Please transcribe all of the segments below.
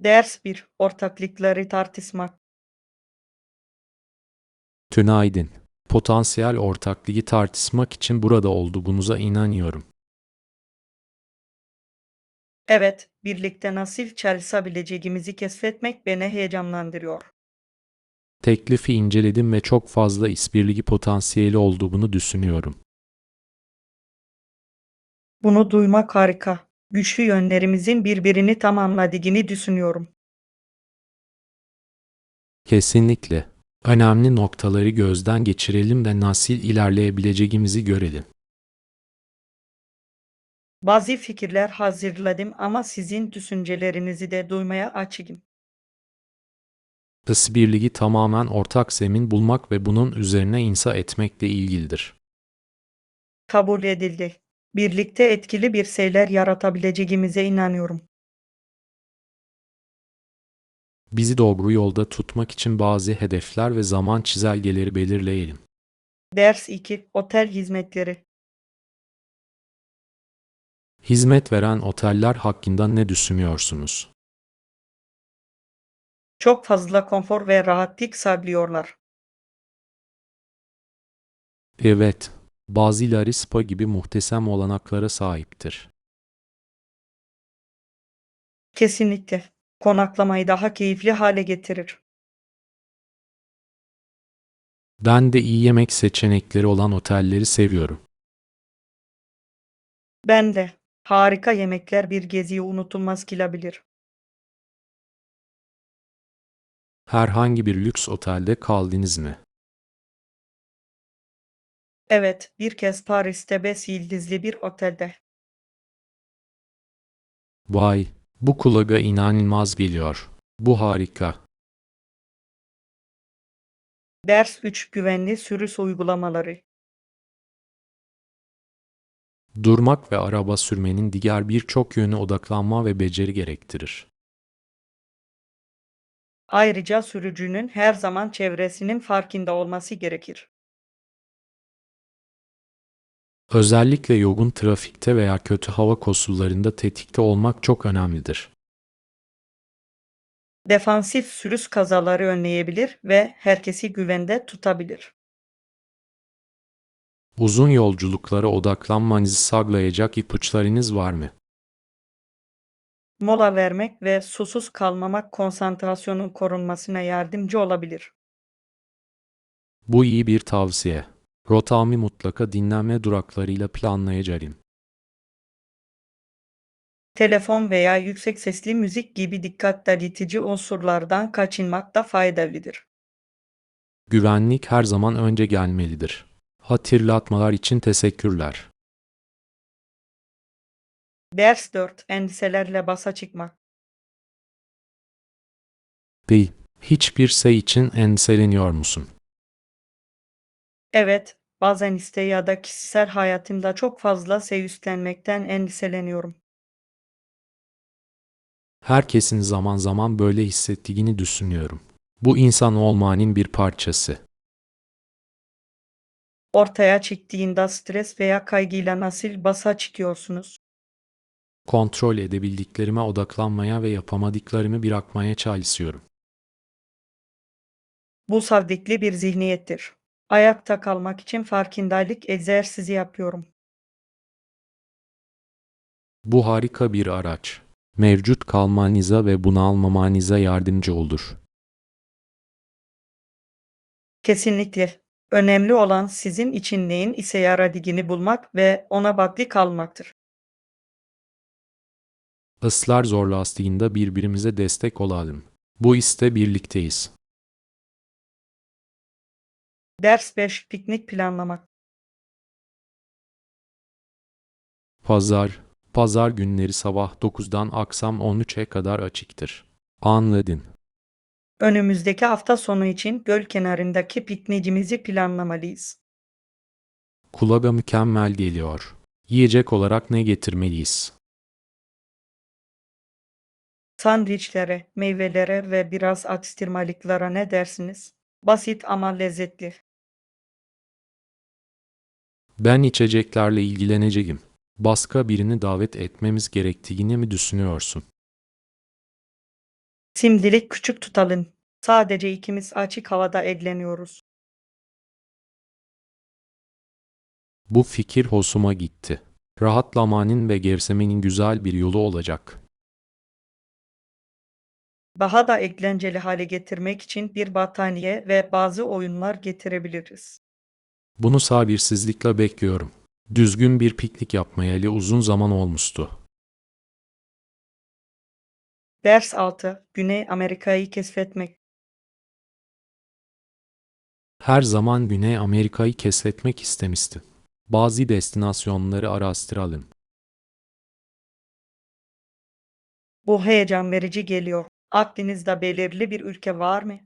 Ders 1. Ortaklıkları tartışmak. Tünaydın. Potansiyel ortaklığı tartışmak için burada olduğunuza inanıyorum. Evet, birlikte nasıl çalışabileceğimizi keşfetmek beni heyecanlandırıyor. Teklifi inceledim ve çok fazla işbirliği potansiyeli olduğunu düşünüyorum. Bunu duymak harika. Güçlü yönlerimizin birbirini tamamladığını düşünüyorum. Kesinlikle. Önemli noktaları gözden geçirelim de nasıl ilerleyebileceğimizi görelim. Bazı fikirler hazırladım ama sizin düşüncelerinizi de duymaya açığım. İşbirliği tamamen ortak zemin bulmak ve bunun üzerine inşa etmekle ilgilidir. Kabul edildi. Birlikte etkili bir şeyler yaratabileceğimize inanıyorum. Bizi doğru yolda tutmak için bazı hedefler ve zaman çizelgeleri belirleyelim. Ders 2. Otel hizmetleri. Hizmet veren oteller hakkında ne düşünüyorsunuz? Çok fazla konfor ve rahatlık sağlıyorlar. Evet, bazıları spa gibi muhteşem olanaklara sahiptir. Kesinlikle. Konaklamayı daha keyifli hale getirir. Ben de iyi yemek seçenekleri olan otelleri seviyorum. Ben de. Harika yemekler bir geziyi unutulmaz kılabilir. Herhangi bir lüks otelde kaldınız mı? Evet, bir kez Paris'te 5 yıldızlı bir otelde. Vay, bu kulağa inanılmaz geliyor. Bu harika. Ders 3. Güvenli sürüş uygulamaları. Durmak ve araba sürmenin diğer birçok yönü odaklanma ve beceri gerektirir. Ayrıca sürücünün her zaman çevresinin farkında olması gerekir. Özellikle yoğun trafikte veya kötü hava koşullarında tetikte olmak çok önemlidir. Defansif sürüş kazaları önleyebilir ve herkesi güvende tutabilir. Uzun yolculuklara odaklanmanızı sağlayacak ipuçlarınız var mı? Mola vermek ve susuz kalmamak konsantrasyonun korunmasına yardımcı olabilir. Bu iyi bir tavsiye. Rotamı mutlaka dinlenme duraklarıyla planlayacağım. Telefon veya yüksek sesli müzik gibi dikkat dağıtıcı unsurlardan kaçınmak da faydalıdır. Güvenlik her zaman önce gelmelidir. Hatırlatmalar için teşekkürler. Ders 4. Endişelerle başa çıkmak. Değil. Hiçbir şey için endişeleniyor musun? Evet, bazen isteği ya da kişisel hayatımda çok fazla şey üstlenmekten endişeleniyorum. Herkesin zaman zaman böyle hissettiğini düşünüyorum. Bu insan olmanın bir parçası. Ortaya çıktığında stres veya kaygıyla nasıl başa çıkıyorsunuz? Kontrol edebildiklerime odaklanmaya ve yapamadıklarımı bırakmaya çalışıyorum. Bu sağlıklı bir zihniyettir. Ayakta kalmak için farkındalık egzersizi yapıyorum. Bu harika bir araç. Mevcut kalmanıza ve bunalmamanıza yardımcı olur. Kesinlikle. Önemli olan sizin için neyin işe yaradığını bulmak ve ona bağlı kalmaktır. Islar zorlaştığında birbirimize destek olalım. Bu işte birlikteyiz. Ders 5. Piknik planlamak. Pazar, pazar günleri sabah 9'dan akşam 13'e kadar açıktır. Anladın. Önümüzdeki hafta sonu için göl kenarındaki pikniğimizi planlamalıyız. Kulağa mükemmel geliyor. Yiyecek olarak ne getirmeliyiz? Sandviçlere, meyvelere ve biraz atıştırmalıklara ne dersiniz? Basit ama lezzetli. Ben içeceklerle ilgileneceğim. Başka birini davet etmemiz gerektiğini mi düşünüyorsun? Şimdilik küçük tutalım. Sadece ikimiz açık havada eğleniyoruz. Bu fikir hoşuma gitti. Rahatlamanın ve gevşemenin güzel bir yolu olacak. Daha da eğlenceli hale getirmek için bir battaniye ve bazı oyunlar getirebiliriz. Bunu sabırsızlıkla bekliyorum. Düzgün bir piknik yapmayalı uzun zaman olmuştu. Ders 6. Güney Amerika'yı keşfetmek. Her zaman Güney Amerika'yı keşfetmek istemiştim. Bazı destinasyonları araştıralım. Bu heyecan verici geliyor. Aklınızda belirli bir ülke var mı?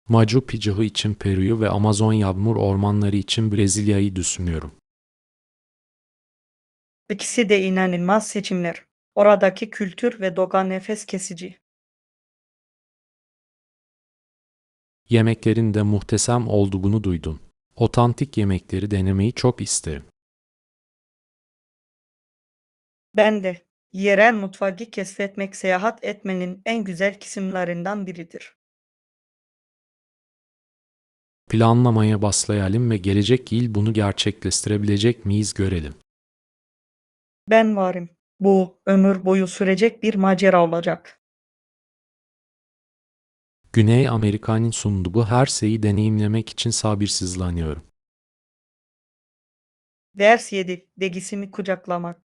Machu Picchu için Peru'yu ve Amazon yağmur ormanları için Brezilya'yı düşünüyorum. İkisi de inanılmaz seçimler. Oradaki kültür ve doğa nefes kesici. Yemeklerin de muhteşem olduğunu duydum. Otantik yemekleri denemeyi çok isterim. Ben de. Yerel mutfağı keşfetmek seyahat etmenin en güzel kısımlarından biridir. Planlamaya başlayalım ve gelecek yıl bunu gerçekleştirebilecek miyiz görelim. Ben varım. Bu ömür boyu sürecek bir macera olacak. Güney Amerika'nın sunduğu her şeyi deneyimlemek için sabırsızlanıyorum. Ders 7. Degisimi kucaklamak.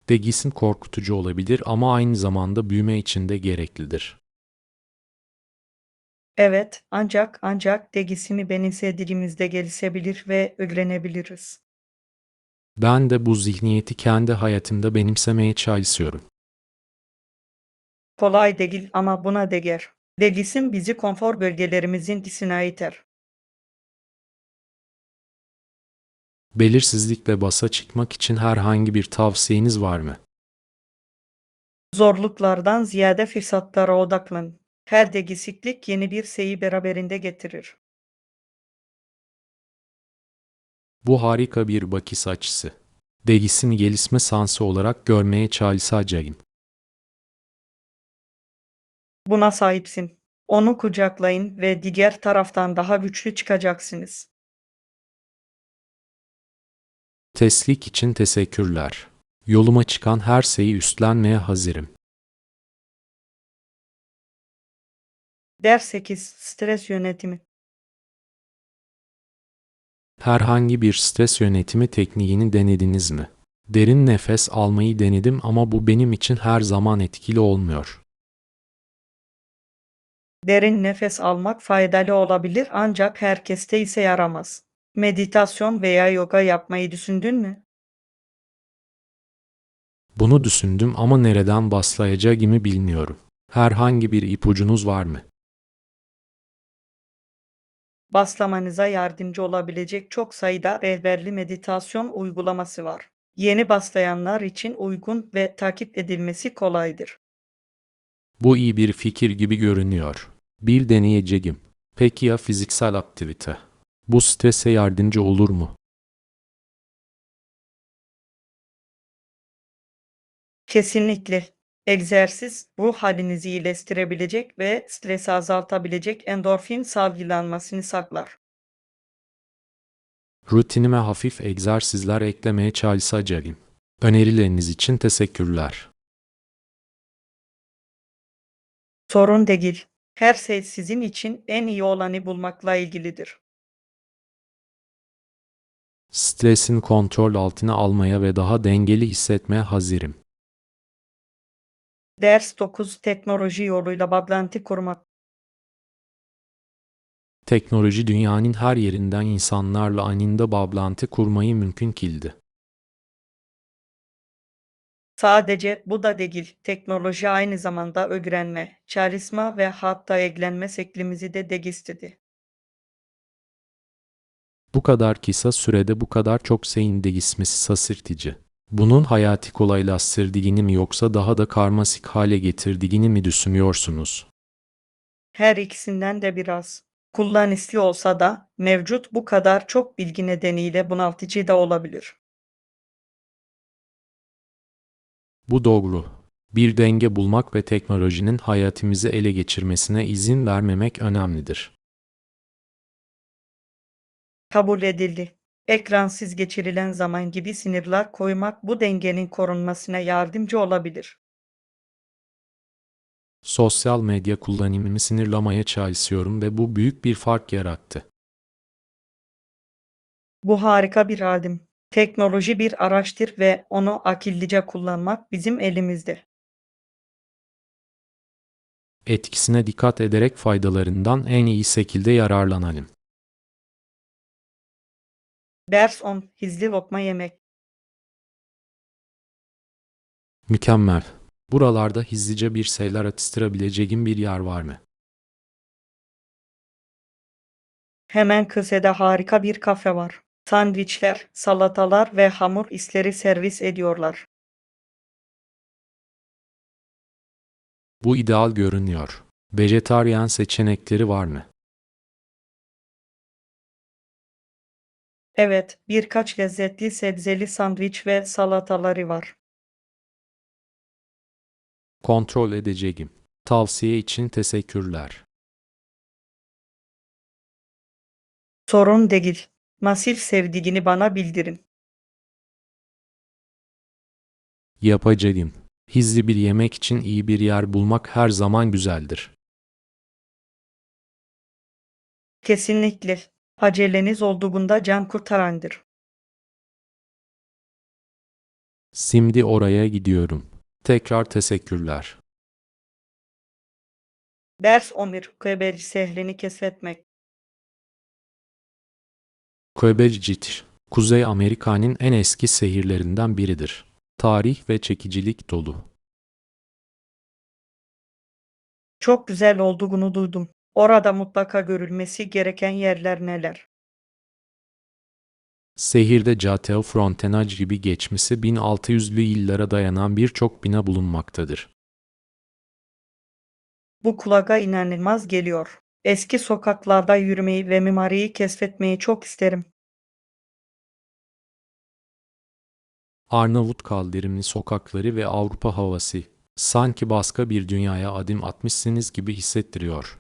Degisim korkutucu olabilir ama aynı zamanda büyüme için de gereklidir. Evet, ancak degisimi benimsediğimizde gelişebilir ve öğrenebiliriz. Ben de bu zihniyeti kendi hayatımda benimsemeye çalışıyorum. Kolay değil ama buna değer. Degisim bizi konfor bölgelerimizin dışına iter. Belirsizlikle başa çıkmak için herhangi bir tavsiyeniz var mı? Zorluklardan ziyade fırsatlara odaklanın. Her degisiklik yeni bir şeyi beraberinde getirir. Bu harika bir bakış açısı. Degisimi gelişme şansı olarak görmeye çalışacağım. Buna sahipsin. Onu kucaklayın ve diğer taraftan daha güçlü çıkacaksınız. Testlik için teşekkürler. Yoluma çıkan her şeyi üstlenmeye hazırım. Ders 8. Stres yönetimi. Herhangi bir stres yönetimi tekniğini denediniz mi? Derin nefes almayı denedim ama bu benim için her zaman etkili olmuyor. Derin nefes almak faydalı olabilir ancak herkeste ise yaramaz. Meditasyon veya yoga yapmayı düşündün mü? Bunu düşündüm ama nereden başlayacağımı bilmiyorum. Herhangi bir ipucunuz var mı? Başlamanıza yardımcı olabilecek çok sayıda rehberli meditasyon uygulaması var. Yeni başlayanlar için uygun ve takip edilmesi kolaydır. Bu iyi bir fikir gibi görünüyor. Bir deneyeceğim. Peki ya fiziksel aktivite? Bu strese yardımcı olur mu? Kesinlikle. Egzersiz ruh halinizi iyileştirebilecek ve stresi azaltabilecek endorfin salgılanmasını sağlar. Rutinime hafif egzersizler eklemeye çalışacağım. Önerileriniz için teşekkürler. Sorun değil. Her şey sizin için en iyi olanı bulmakla ilgilidir. Stresin kontrol altına almaya ve daha dengeli hissetmeye hazırım. Ders 9. Teknoloji yoluyla bağlantı kurmak. Teknoloji dünyanın her yerinden insanlarla anında bağlantı kurmayı mümkün kıldı. Sadece bu da değil. Teknoloji aynı zamanda öğrenme, çalışma ve hatta eğlenme şeklimizi de değiştirdi. Bu kadar kısa sürede bu kadar çok şeyin değişmesi şaşırtıcı. Bunun hayatı kolaylaştırdığını mı yoksa daha da karmaşık hale getirdiğini mi düşünüyorsunuz? Her ikisinden de biraz. Kullanışlı olsa da mevcut bu kadar çok bilgi nedeniyle bunaltıcı da olabilir. Bu doğru. Bir denge bulmak ve teknolojinin hayatımızı ele geçirmesine izin vermemek önemlidir. Kabul edildi. Ekransız geçirilen zaman gibi sınırlar koymak bu dengenin korunmasına yardımcı olabilir. Sosyal medya kullanımımı sınırlamaya çalışıyorum ve bu büyük bir fark yarattı. Bu harika bir adım. Teknoloji bir araçtır ve onu akıllıca kullanmak bizim elimizde. Etkisine dikkat ederek faydalarından en iyi şekilde yararlanalım. Ders 10. Hızlı lokma yemek. Mükemmel. Buralarda hızlıca bir şeyler atıştırabileceğim bir yer var mı? Hemen köşede harika bir kafe var. Sandviçler, salatalar ve hamur işleri servis ediyorlar. Bu ideal görünüyor. Vejetaryen seçenekleri var mı? Evet, birkaç lezzetli sebzeli sandviç ve salataları var. Kontrol edeceğim. Tavsiye için teşekkürler. Sorun değil. Nasıl sevdiğini bana bildirin. Yapacağım. Hızlı bir yemek için iyi bir yer bulmak her zaman güzeldir. Kesinlikle. Aceleniz olduğunda can kurtarandır. Şimdi oraya gidiyorum. Tekrar teşekkürler. Ders 11. Quebec şehrini keşfetmek. Quebec, Kuzey Amerika'nın en eski şehirlerinden biridir. Tarih ve çekicilik dolu. Çok güzel olduğunu duydum. Orada mutlaka görülmesi gereken yerler neler? Şehirde Château Frontenac gibi geçmişi 1600'lü yıllara dayanan birçok bina bulunmaktadır. Bu kulağa inanılmaz geliyor. Eski sokaklarda yürümeyi ve mimariyi keşfetmeyi çok isterim. Arnavut kaldırımlı sokakları ve Avrupa havası, sanki başka bir dünyaya adım atmışsınız gibi hissettiriyor.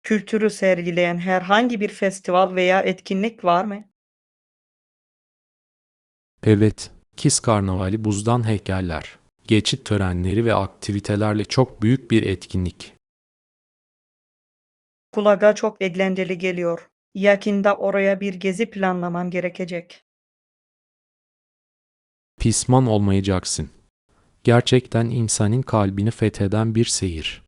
Kültürü sergileyen herhangi bir festival veya etkinlik var mı? Evet, Kiss Karnavali buzdan heykeller, geçit törenleri ve aktivitelerle çok büyük bir etkinlik. Kulağa çok eğlenceli geliyor. Yakında oraya bir gezi planlamam gerekecek. Pişman olmayacaksın. Gerçekten insanın kalbini fetheden bir şehir.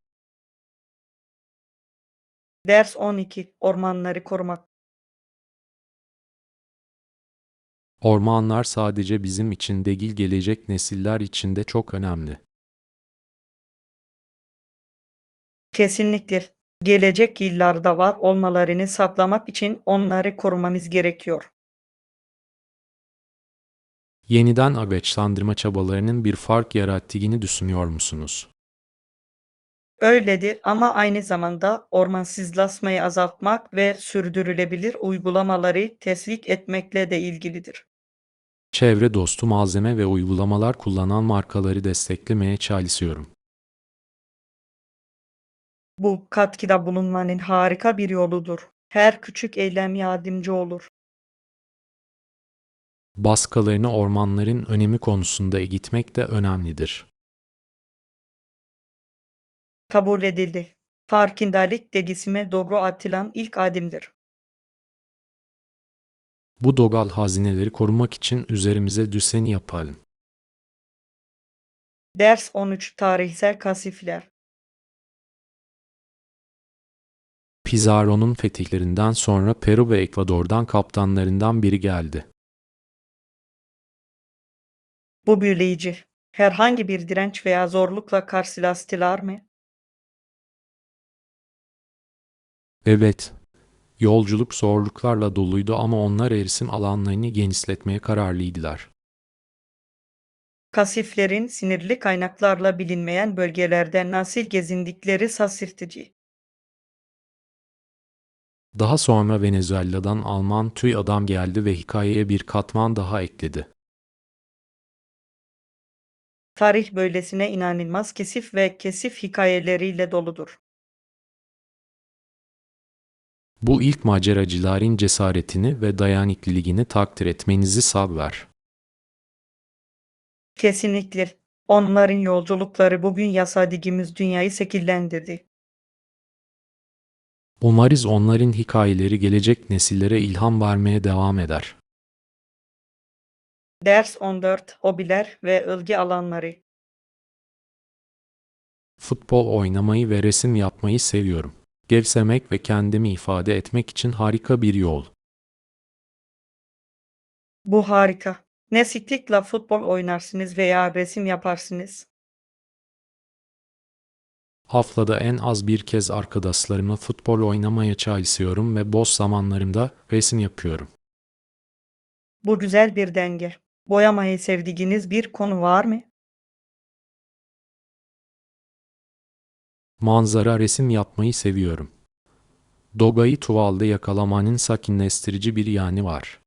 Ders 12. Ormanları korumak. Ormanlar sadece bizim için değil gelecek nesiller için de çok önemli. Kesinlikle. Gelecek yıllarda var olmalarını sağlamak için onları korumamız gerekiyor. Yeniden ağaçlandırma çabalarının bir fark yarattığını düşünüyor musunuz? Öyledir ama aynı zamanda ormansızlaşmayı azaltmak ve sürdürülebilir uygulamaları teşvik etmekle de ilgilidir. Çevre dostu malzeme ve uygulamalar kullanan markaları desteklemeye çalışıyorum. Bu katkıda bulunmanın harika bir yoludur. Her küçük eylem yardımcı olur. Baskalarını ormanların önemi konusunda eğitmek de önemlidir. Kabul edildi. Farkındalık değişime doğru atılan ilk adımdır. Bu doğal hazineleri korumak için üzerimize düşeni yapalım. Ders 13. Tarihsel kasifler. Pizarro'nun fetihlerinden sonra Peru ve Ekvador'dan kaptanlarından biri geldi. Bu büyüleyici. Herhangi bir direnç veya zorlukla karşılaştılar mı? Evet, yolculuk zorluklarla doluydu ama onlar erişim alanlarını genişletmeye kararlıydılar. Kasiflerin sınırlı kaynaklarla bilinmeyen bölgelerde nasıl gezindikleri şaşırtıcı. Daha sonra Venezuela'dan Alman tüy adam geldi ve hikayeye bir katman daha ekledi. Tarih böylesine inanılmaz kesif ve kesif hikayeleriyle doludur. Bu ilk maceracıların cesaretini ve dayanıklılığını takdir etmenizi sağlar. Kesinlikle. Onların yolculukları bugün yaşadığımız dünyayı şekillendirdi. Umarız onların hikayeleri gelecek nesillere ilham vermeye devam eder. Ders 14. Hobiler ve ilgi alanları. Futbol oynamayı ve resim yapmayı seviyorum. Gevşemek ve kendimi ifade etmek için harika bir yol. Bu harika. Ne sıklıkla futbol oynarsınız veya resim yaparsınız? Haftada en az bir kez arkadaşlarımla futbol oynamaya çalışıyorum ve boş zamanlarımda resim yapıyorum. Bu güzel bir denge. Boyamayı sevdiğiniz bir konu var mı? Manzara resim yapmayı seviyorum. Doğayı tuvalde yakalamanın sakinleştirici bir yanı var.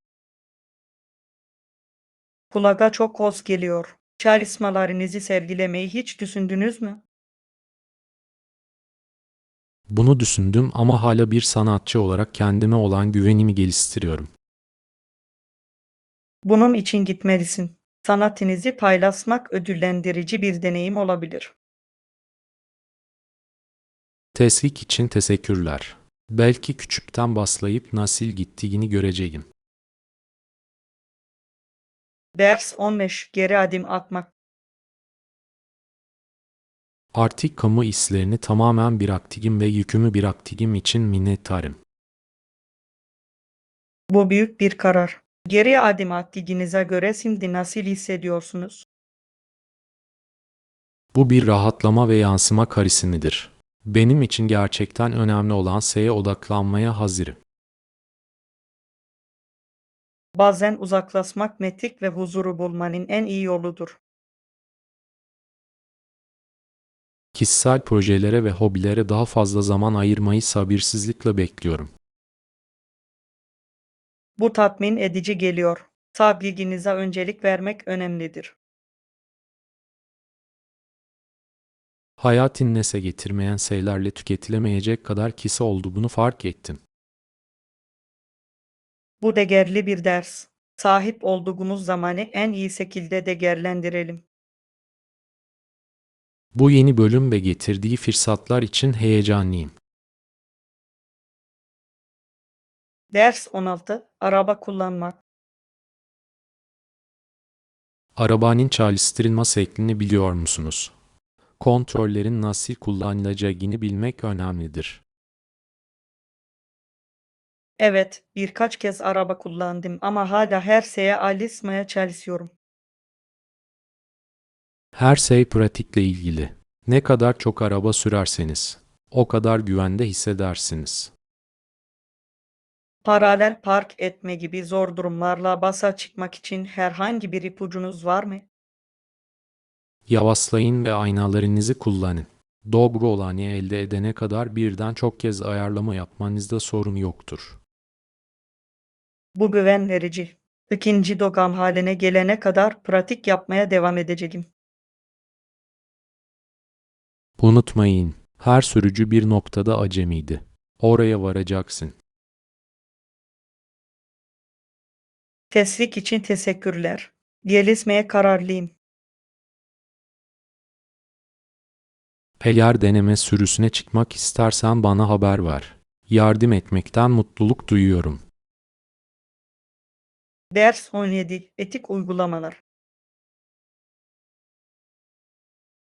Kulağa çok hoş geliyor. Çalışmalarınızı sergilemeyi hiç düşündünüz mü? Bunu düşündüm ama hala bir sanatçı olarak kendime olan güvenimi geliştiriyorum. Bunun için gitmelisin. Sanatınızı paylaşmak ödüllendirici bir deneyim olabilir. Teşvik için teşekkürler. Belki küçükten başlayıp nasıl gittiğini göreceğim. Ders 15. Geri adım atmak. Artık kamu işlerini tamamen bıraktığım ve yükümü bıraktığım için minnettarım. Bu büyük bir karar. Geri adım attığınıza göre şimdi nasıl hissediyorsunuz? Bu bir rahatlama ve yansıma karışımıdır. Benim için gerçekten önemli olan şeye odaklanmaya hazırım. Bazen uzaklaşmak metik ve huzuru bulmanın en iyi yoludur. Kişisel projelere ve hobilere daha fazla zaman ayırmayı sabırsızlıkla bekliyorum. Bu tatmin edici geliyor. Tablığınıza öncelik vermek önemlidir. Hayatın nese getirmeyen şeylerle tüketilemeyecek kadar kısa olduğunu fark ettim. Bu değerli bir ders. Sahip olduğumuz zamanı en iyi şekilde değerlendirelim. Bu yeni bölüm ve getirdiği fırsatlar için heyecanlıyım. Ders 16. Araba kullanmak. Arabanın çalıştırılma şeklini biliyor musunuz? Kontrollerin nasıl kullanılacağını bilmek önemlidir. Evet, birkaç kez araba kullandım ama hala her şeye alışmaya çalışıyorum. Her şey pratikle ilgili. Ne kadar çok araba sürerseniz, o kadar güvende hissedersiniz. Paralel park etme gibi zor durumlarla başa çıkmak için herhangi bir ipucunuz var mı? Yavaşlayın ve aynalarınızı kullanın. Doğru olanı elde edene kadar birden çok kez ayarlama yapmanızda sorun yoktur. Bu güven verici. İkinci dogam haline gelene kadar pratik yapmaya devam edeceğim. Unutmayın, her sürücü bir noktada acemiydi. Oraya varacaksın. Teşvik için teşekkürler. Gelişmeye kararlıyım. Eğer deneme sürüsüne çıkmak istersen bana haber ver. Yardım etmekten mutluluk duyuyorum. Ders 17. Etik uygulamalar.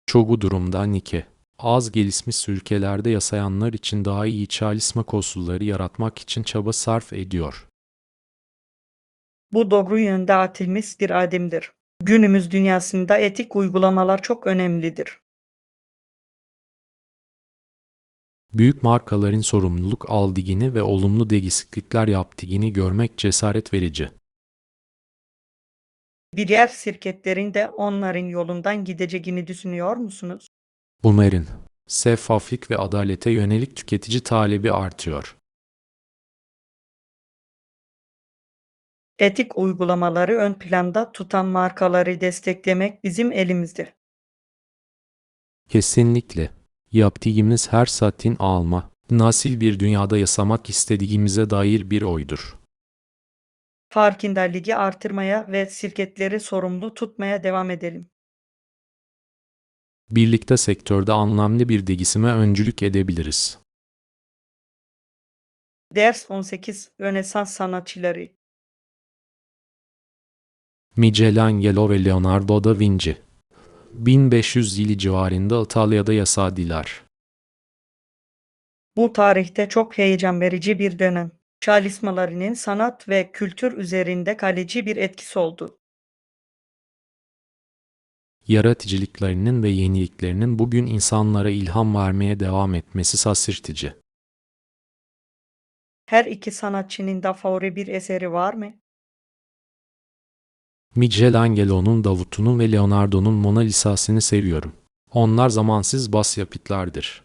Çoğu durumda Nike, az gelişmiş ülkelerde yaşayanlar için daha iyi çalışma koşulları yaratmak için çaba sarf ediyor. Bu doğru yönde atılmış bir adımdır. Günümüz dünyasında etik uygulamalar çok önemlidir. Büyük markaların sorumluluk aldığını ve olumlu değişiklikler yaptığını görmek cesaret verici. Diğer şirketlerin de onların yolundan gideceğini düşünüyor musunuz? Umarım, şeffaflık ve adalete yönelik tüketici talebi artıyor. Etik uygulamaları ön planda tutan markaları desteklemek bizim elimizde. Kesinlikle. Yaptığımız her satın alma, nasıl bir dünyada yaşamak istediğimize dair bir oydur. Farkındalığı artırmaya ve şirketleri sorumlu tutmaya devam edelim. Birlikte sektörde anlamlı bir değişime öncülük edebiliriz. Ders 18 Rönesans sanatçıları. Michelangelo ve Leonardo da Vinci 1500 yılı civarında İtalya'da yaşadılar. Bu tarihte çok heyecan verici bir dönem. Çalışmalarının sanat ve kültür üzerinde kalıcı bir etkisi oldu. Yaratıcılıklarının ve yeniliklerinin bugün insanlara ilham vermeye devam etmesi şaşırtıcı. Her iki sanatçının da favori bir eseri var mı? Michelangelo'nun Davut'unu ve Leonardo'nun Mona Lisa'sını seviyorum. Onlar zamansız başyapıtlardır.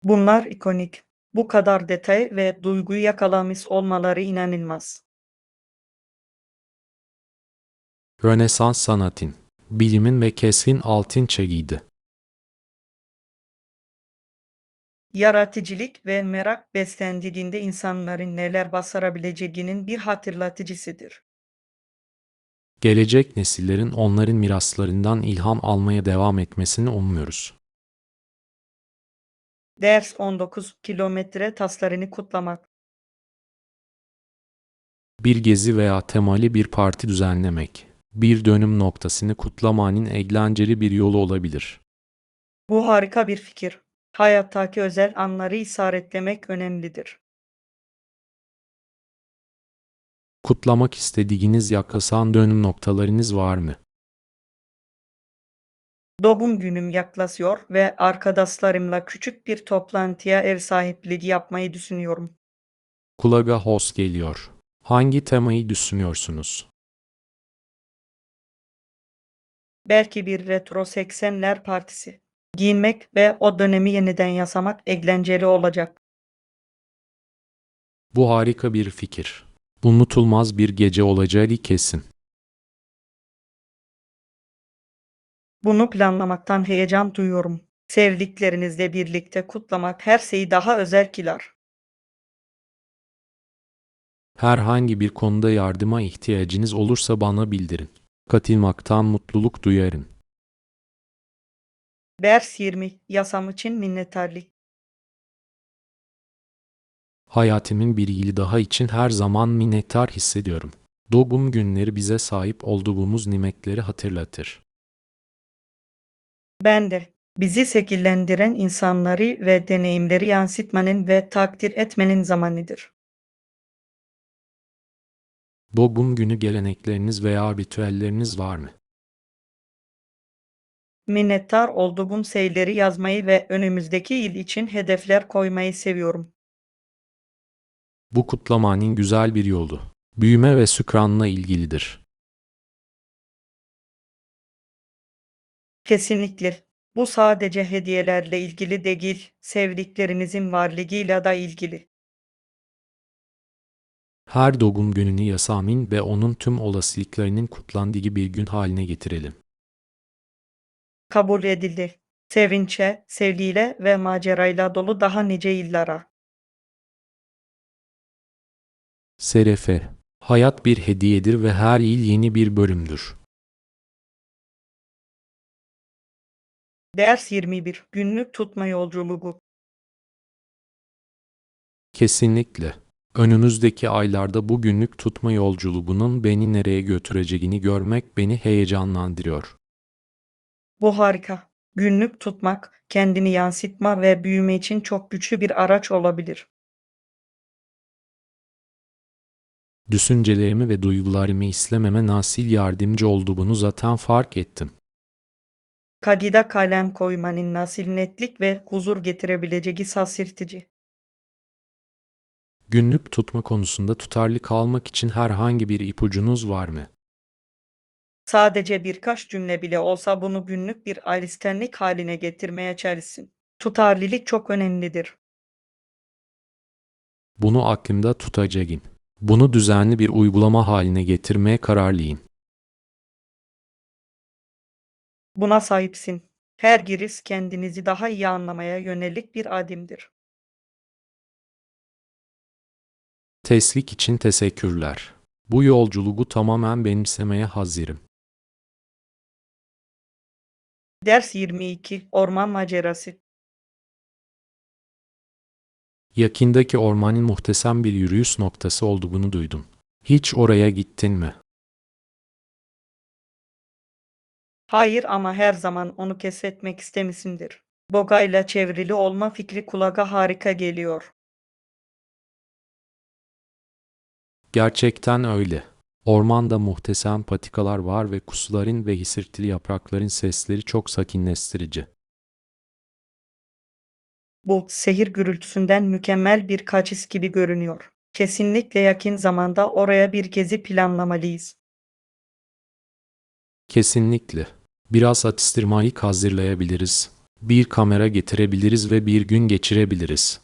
Bunlar ikonik. Bu kadar detay ve duyguyu yakalamış olmaları inanılmaz. Rönesans sanatın, bilimin ve kesin altın çağıydı. Yaratıcılık ve merak beslendiğinde insanların neler başarabileceğinin bir hatırlatıcısıdır. Gelecek nesillerin onların miraslarından ilham almaya devam etmesini umuyoruz. Ders 19 Kilometre taslarını kutlamak. Bir gezi veya temalı bir parti düzenlemek, bir dönüm noktasını kutlamanın eğlenceli bir yolu olabilir. Bu harika bir fikir. Hayattaki özel anları işaretlemek önemlidir. Kutlamak istediğiniz yaklaşan dönüm noktalarınız var mı? Doğum günüm yaklaşıyor ve arkadaşlarımla küçük bir toplantıya ev sahipliği yapmayı düşünüyorum. Kulağa hoş geliyor. Hangi temayı düşünüyorsunuz? Belki bir retro 80'ler partisi. Giyinmek ve o dönemi yeniden yaşamak eğlenceli olacak. Bu harika bir fikir. Unutulmaz bir gece olacağı kesin. Bunu planlamaktan heyecan duyuyorum. Sevdiklerinizle birlikte kutlamak her şeyi daha özel kılar. Herhangi bir konuda yardıma ihtiyacınız olursa bana bildirin. Katılmaktan mutluluk duyarım. Ders 20 Yasam için minnettarlık. Hayatımın bir yılı daha için her zaman minnettar hissediyorum. Doğum günleri bize sahip olduğumuz nimetleri hatırlatır. Ben de bizi şekillendiren insanları ve deneyimleri yansıtmanın ve takdir etmenin zamanıdır. Doğum günü gelenekleriniz veya ritüelleriniz var mı? Minnettar olduğum şeyleri yazmayı ve önümüzdeki yıl için hedefler koymayı seviyorum. Bu kutlamanın güzel bir yolu. Büyüme ve şükranla ilgilidir. Kesinlikle. Bu sadece hediyelerle ilgili değil, sevdiklerinizin varlığıyla da ilgili. Her doğum gününü Yasamin ve onun tüm olasılıklarının kutlandığı bir gün haline getirelim. Kabul edildi. Sevinçle, sevgiyle ve macerayla dolu daha nice yıllara. Serefe. Hayat bir hediyedir ve her yıl yeni bir bölümdür. Ders 21 Günlük tutma yolculuğu. Kesinlikle. Önümüzdeki aylarda bu günlük tutma yolculuğunun beni nereye götüreceğini görmek beni heyecanlandırıyor. Bu harika. Günlük tutmak, kendini yansıtma ve büyüme için çok güçlü bir araç olabilir. Düşüncelerimi ve duygularımı istememe nasıl yardımcı olduğunu zaten fark ettim. Kadida kalem koymanın nasıl netlik ve huzur getirebileceği şaşırtıcı. Günlük tutma konusunda tutarlı kalmak için herhangi bir ipucunuz var mı? Sadece birkaç cümle bile olsa bunu günlük bir alışkanlık haline getirmeye çalışsın. Tutarlılık çok önemlidir. Bunu aklımda tutacağım. Bunu düzenli bir uygulama haline getirmeye kararlıyım. Buna sahipsin. Her giriş kendinizi daha iyi anlamaya yönelik bir adimdir. Teşvik için teşekkürler. Bu yolculuğu tamamen benimsemeye hazırım. Ders 22 Orman Macerası. Yakındaki ormanın muhteşem bir yürüyüş noktası olduğunu duydum. Hiç oraya gittin mi? Hayır ama her zaman onu keşfetmek istemişsindir. Boga ile çevrili olma fikri kulağa harika geliyor. Gerçekten öyle. Ormanda muhteşem patikalar var ve kuşların ve hısırtılı yaprakların sesleri çok sakinleştirici. Bu şehir gürültüsünden mükemmel bir kaçış gibi görünüyor. Kesinlikle yakın zamanda oraya bir gezi planlamalıyız. Kesinlikle. Biraz atıştırmayı hazırlayabiliriz. Bir kamera getirebiliriz ve bir gün geçirebiliriz.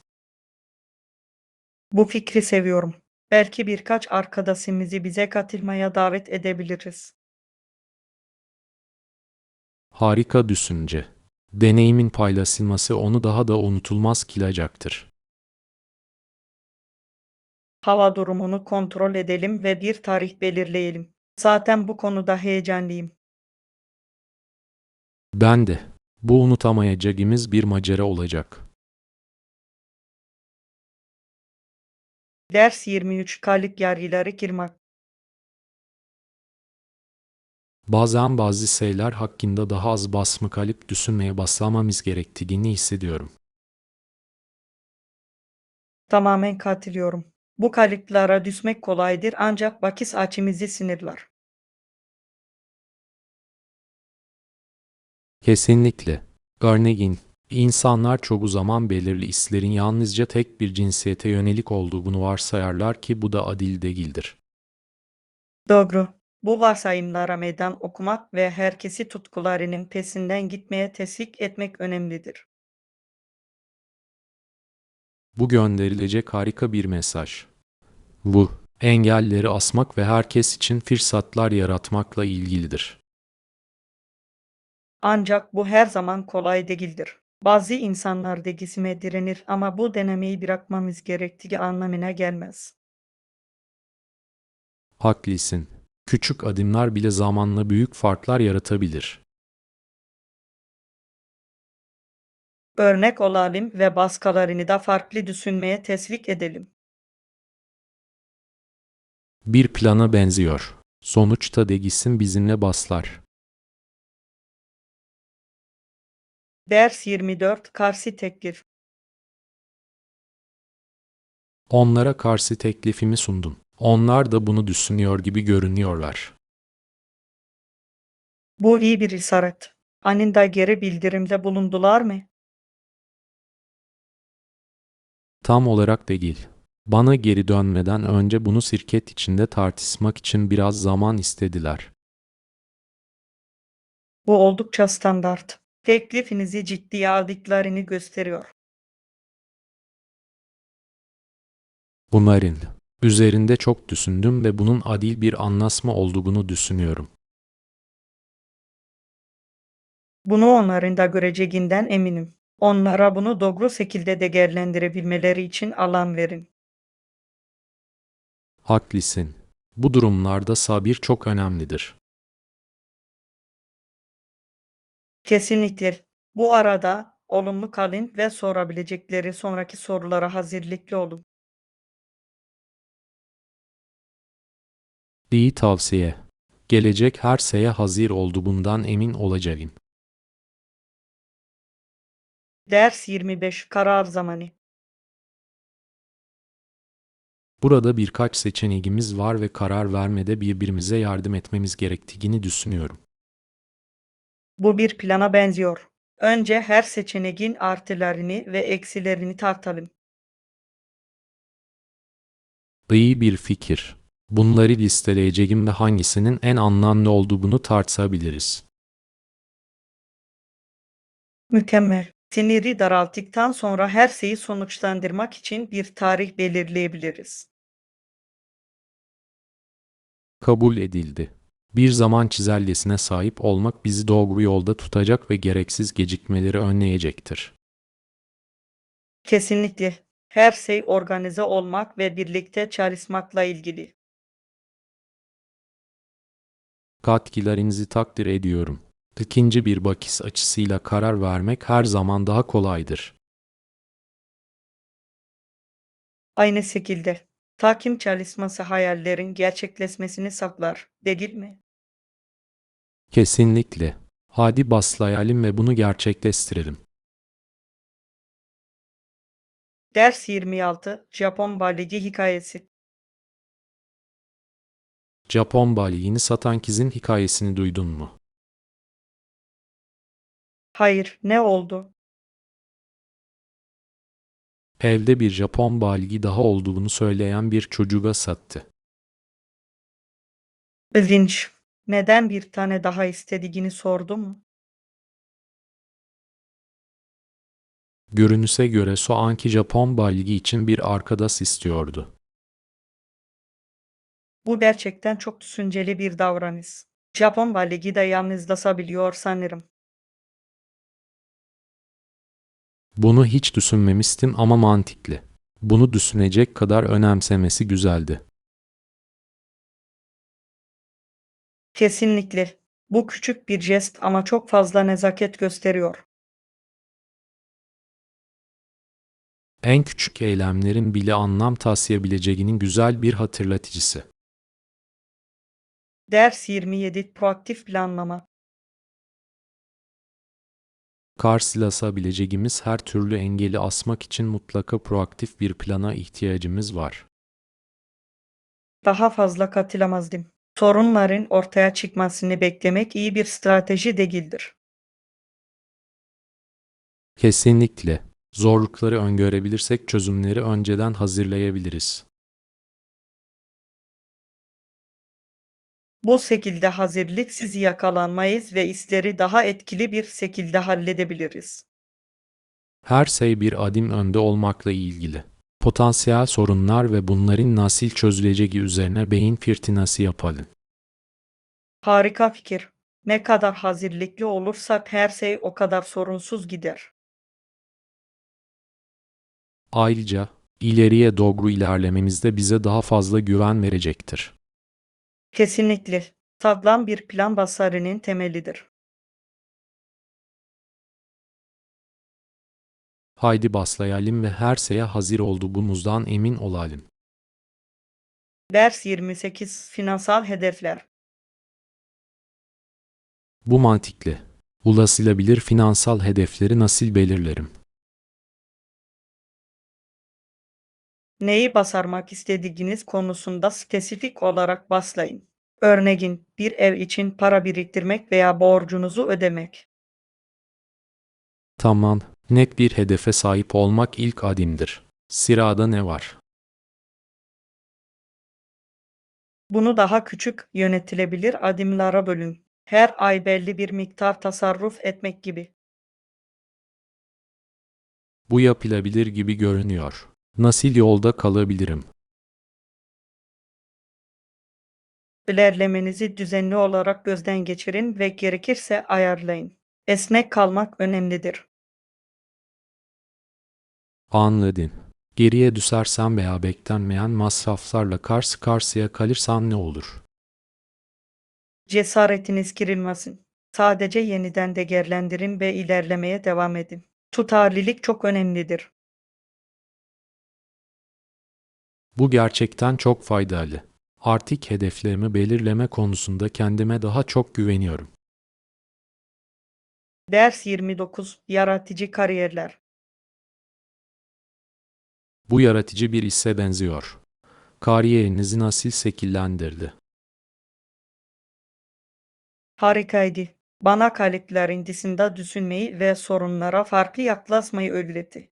Bu fikri seviyorum. Belki birkaç arkadaşımızı bize katılmaya davet edebiliriz. Harika düşünce. Deneyimin paylaşılması onu daha da unutulmaz kılacaktır. Hava durumunu kontrol edelim ve bir tarih belirleyelim. Zaten bu konuda heyecanlıyım. Ben de. Bu unutamayacağımız bir macera olacak. Ders 23 Kalıp yargıları kırmak. Bazen bazı şeyler hakkında daha az basma kalıp düşünmeye başlamamız gerektiğini hissediyorum. Tamamen katılıyorum. Bu kalıplara düşmek kolaydır ancak bakış açımızı sınırlar. Kesinlikle. Örneğin, insanlar çoğu zaman belirli hislerin yalnızca tek bir cinsiyete yönelik olduğunu varsayarlar ki bu da adil değildir. Doğru. Bu varsayımlara meydan okumak ve herkesi tutkularının peşinden gitmeye teşvik etmek önemlidir. Bu gönderilecek harika bir mesaj. Bu, engelleri asmak ve herkes için fırsatlar yaratmakla ilgilidir. Ancak bu her zaman kolay değildir. Bazı insanlar değişime direnir ama bu denemeyi bırakmamız gerektiği anlamına gelmez. Haklısın. Küçük adımlar bile zamanla büyük farklar yaratabilir. Örnek olalım ve başkalarını da farklı düşünmeye teşvik edelim. Bir plana benziyor. Sonuçta değişim bizimle başlar. Ders 24 Karşı teklif. Onlara karşı teklifimi sundum. Onlar da bunu düşünüyor gibi görünüyorlar. Bu iyi bir işaret. Anında geri bildirimde bulundular mı? Tam olarak değil. Bana geri dönmeden önce bunu şirket içinde tartışmak için biraz zaman istediler. Bu oldukça standart. Teklifinizi ciddiye aldıklarını gösteriyor. Bunların üzerinde çok düşündüm ve bunun adil bir anlaşma olduğunu düşünüyorum. Bunu onların da göreceğinden eminim. Onlara bunu doğru şekilde değerlendirebilmeleri için alan verin. Haklısın. Bu durumlarda sabır çok önemlidir. Kesinlikle. Bu arada olumlu kalın ve sorabilecekleri sonraki sorulara hazırlıklı olun. İyi tavsiye. Gelecek her şeye hazır olduğundan emin olacağım. Ders 25 Karar zamanı. Burada birkaç seçeneğimiz var ve karar vermede birbirimize yardım etmemiz gerektiğini düşünüyorum. Bu bir plana benziyor. Önce her seçeneğin artılarını ve eksilerini tartalım. İyi bir fikir. Bunları listeleyeceğim ve hangisinin en anlamlı olduğunu tartışabiliriz. Mükemmel. Siniri daralttıktan sonra her şeyi sonuçlandırmak için bir tarih belirleyebiliriz. Kabul edildi. Bir zaman çizelgesine sahip olmak bizi doğru yolda tutacak ve gereksiz gecikmeleri önleyecektir. Kesinlikle. Her şey organize olmak ve birlikte çalışmakla ilgili. Katkılarınızı takdir ediyorum. İkinci bir bakış açısıyla karar vermek her zaman daha kolaydır. Aynı şekilde takım çalışması hayallerin gerçekleşmesini sağlar, değil mi? Kesinlikle. Hadi başlayalım ve bunu gerçekleştirelim. Ders 26 Japon Baligi Hikayesi. Japon balığı satan kızın hikayesini duydun mu? Hayır, ne oldu? Evde bir Japon balığı daha olduğunu söyleyen bir çocuğa sattı. İlginç. Neden bir tane daha istediğini sordu mu? Görünüşe göre o anki Japon balığı için bir arkadaş istiyordu. Bu gerçekten çok düşünceli bir davranış. Japon Baligi de yalnızlaşabiliyor sanırım. Bunu hiç düşünmemiştim ama mantıklı. Bunu düşünecek kadar önemsemesi güzeldi. Kesinlikle. Bu küçük bir jest ama çok fazla nezaket gösteriyor. En küçük eylemlerin bile anlam taşıyabileceğinin güzel bir hatırlatıcısı. Ders 27 Proaktif planlama. Karşılaşabileceğimiz her türlü engeli aşmak için mutlaka proaktif bir plana ihtiyacımız var. Daha fazla katılamazdım. Sorunların ortaya çıkmasını beklemek iyi bir strateji değildir. Kesinlikle. Zorlukları öngörebilirsek çözümleri önceden hazırlayabiliriz. Bu şekilde hazırlıksız yakalanmayız ve işleri daha etkili bir şekilde halledebiliriz. Her şey bir adım önde olmakla ilgili. Potansiyel sorunlar ve bunların nasıl çözüleceği üzerine beyin fırtınası yapalım. Harika fikir. Ne kadar hazırlıklı olursak her şey o kadar sorunsuz gider. Ayrıca, ileriye doğru ilerlememizde bize daha fazla güven verecektir. Kesinlikle. Sağlam bir plan başarının temelidir. Haydi başlayalım ve her şeye hazır olduğumuzdan emin olalım. Ders 28 Finansal hedefler. Bu mantıklı. Ulaşılabilir finansal hedefleri nasıl belirlerim? Neyi başarmak istediğiniz konusunda spesifik olarak başlayın. Örneğin bir ev için para biriktirmek veya borcunuzu ödemek. Tamam, net bir hedefe sahip olmak ilk adımdır. Sırada ne var? Bunu daha küçük, yönetilebilir adımlara bölün. Her ay belli bir miktar tasarruf etmek gibi. Bu yapılabilir gibi görünüyor. Nasıl yolda kalabilirim? İlerlemenizi düzenli olarak gözden geçirin ve gerekirse ayarlayın. Esnek kalmak önemlidir. Anladın. Geriye düşersem veya beklenmeyen masraflarla karşı karşıya kalırsam ne olur? Cesaretiniz kırılmasın. Sadece yeniden değerlendirin ve ilerlemeye devam edin. Tutarlılık çok önemlidir. Bu gerçekten çok faydalı. Artık hedeflerimi belirleme konusunda kendime daha çok güveniyorum. Ders 29 Yaratıcı kariyerler. Bu yaratıcı bir işe benziyor. Kariyerinizi nasıl şekillendirdi? Harikaydı. Bana kalıpların dışında düşünmeyi ve sorunlara farklı yaklaşmayı öğretti.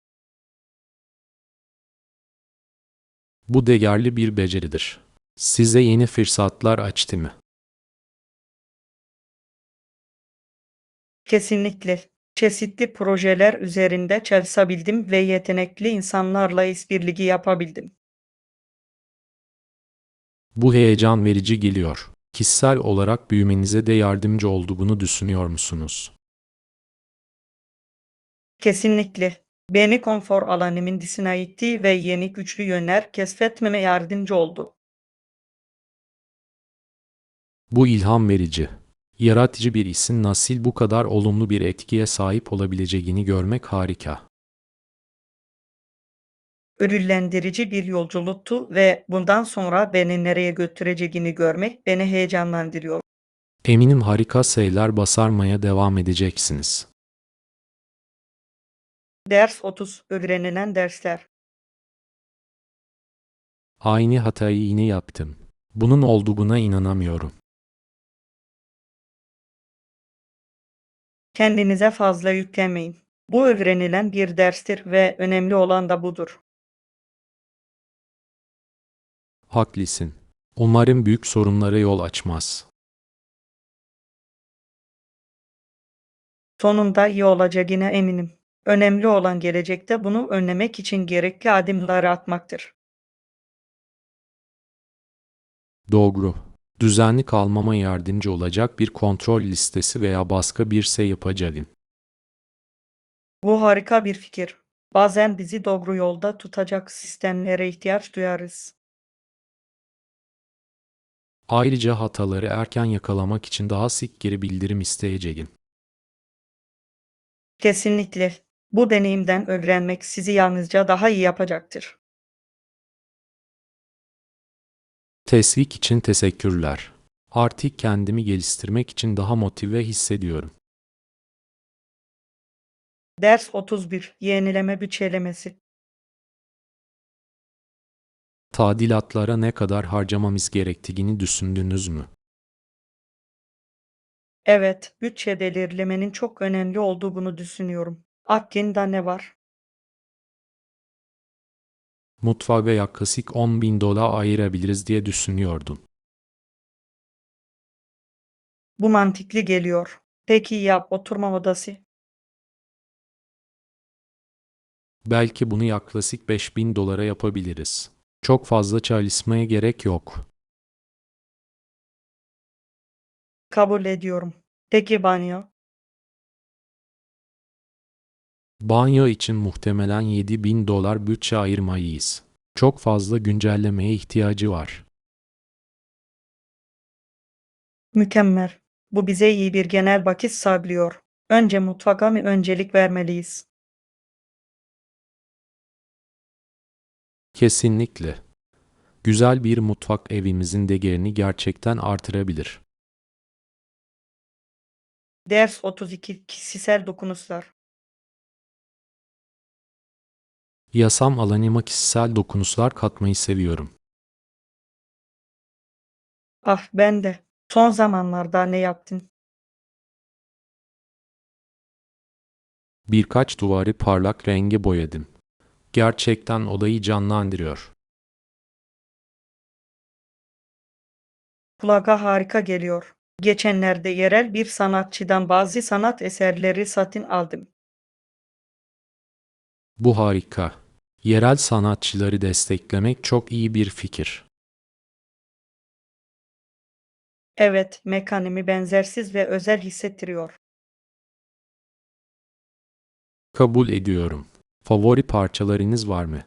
Bu değerli bir beceridir. Size yeni fırsatlar açtı mı? Kesinlikle. Çeşitli projeler üzerinde çalışabildim ve yetenekli insanlarla işbirliği yapabildim. Bu heyecan verici geliyor. Kişisel olarak büyümenize de yardımcı olduğunu düşünüyor musunuz? Kesinlikle. Beni konfor alanımın dışına itti ve yeni güçlü yönler keşfetmeme yardımcı oldu. Bu ilham verici. Yaratıcı bir isim nasıl bu kadar olumlu bir etkiye sahip olabileceğini görmek harika. Ödüllendirici bir yolculuktu ve bundan sonra beni nereye götüreceğini görmek beni heyecanlandırıyor. Eminim harika sayılar basarmaya devam edeceksiniz. Ders 30. Öğrenilen dersler. Aynı hatayı yine yaptım. Bunun olduğuna inanamıyorum. Kendinize fazla yüklenmeyin. Bu öğrenilen bir derstir ve önemli olan da budur. Haklısın. Umarım büyük sorunlara yol açmaz. Sonunda iyi olacağına eminim. Önemli olan gelecekte bunu önlemek için gerekli adımları atmaktır. Doğru. Düzenli kalmama yardımcı olacak bir kontrol listesi veya başka bir şey yapacağım. Bu harika bir fikir. Bazen bizi doğru yolda tutacak sistemlere ihtiyaç duyarız. Ayrıca hataları erken yakalamak için daha sık geri bildirim isteyeceğim. Kesinlikle. Bu deneyimden öğrenmek sizi yalnızca daha iyi yapacaktır. Teşvik için teşekkürler. Artık kendimi geliştirmek için daha motive hissediyorum. Ders 31. Yenileme bütçelemesi. Tadilatlara ne kadar harcamamız gerektiğini düşündünüz mü? Evet, bütçe belirlemenin çok önemli olduğunu düşünüyorum. Aklında ne var? Mutfağa yaklaşık $10.000 ayırabiliriz diye düşünüyordum. Bu mantıklı geliyor. Peki ya oturma odası? Belki bunu yaklaşık $5.000 yapabiliriz. Çok fazla çalışmaya gerek yok. Kabul ediyorum. Peki banyo? Banyo için muhtemelen $7.000 bütçe ayırmalıyız. Çok fazla güncellemeye ihtiyacı var. Mükemmel. Bu bize iyi bir genel bakış sağlıyor. Önce mutfağa mı öncelik vermeliyiz? Kesinlikle. Güzel bir mutfak evimizin değerini gerçekten artırabilir. Ders 32. Kişisel dokunuşlar. Yasam alanıma kişisel dokunuşlar katmayı seviyorum. Ah ben de. Son zamanlarda ne yaptın? Birkaç duvarı parlak renge boyadım. Gerçekten odayı canlandırıyor. Kulağa harika geliyor. Geçenlerde yerel bir sanatçıdan bazı sanat eserleri satın aldım. Bu harika. Yerel sanatçıları desteklemek çok iyi bir fikir. Evet, mekanımı benzersiz ve özel hissettiriyor. Kabul ediyorum. Favori parçalarınız var mı?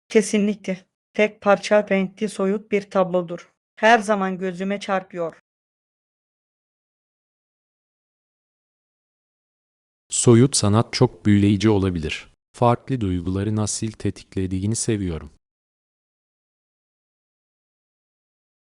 Kesinlikle. Tek parça renkli soyut bir tablodur. Her zaman gözüme çarpıyor. Soyut sanat çok büyüleyici olabilir. Farklı duyguları nasıl tetiklediğini seviyorum.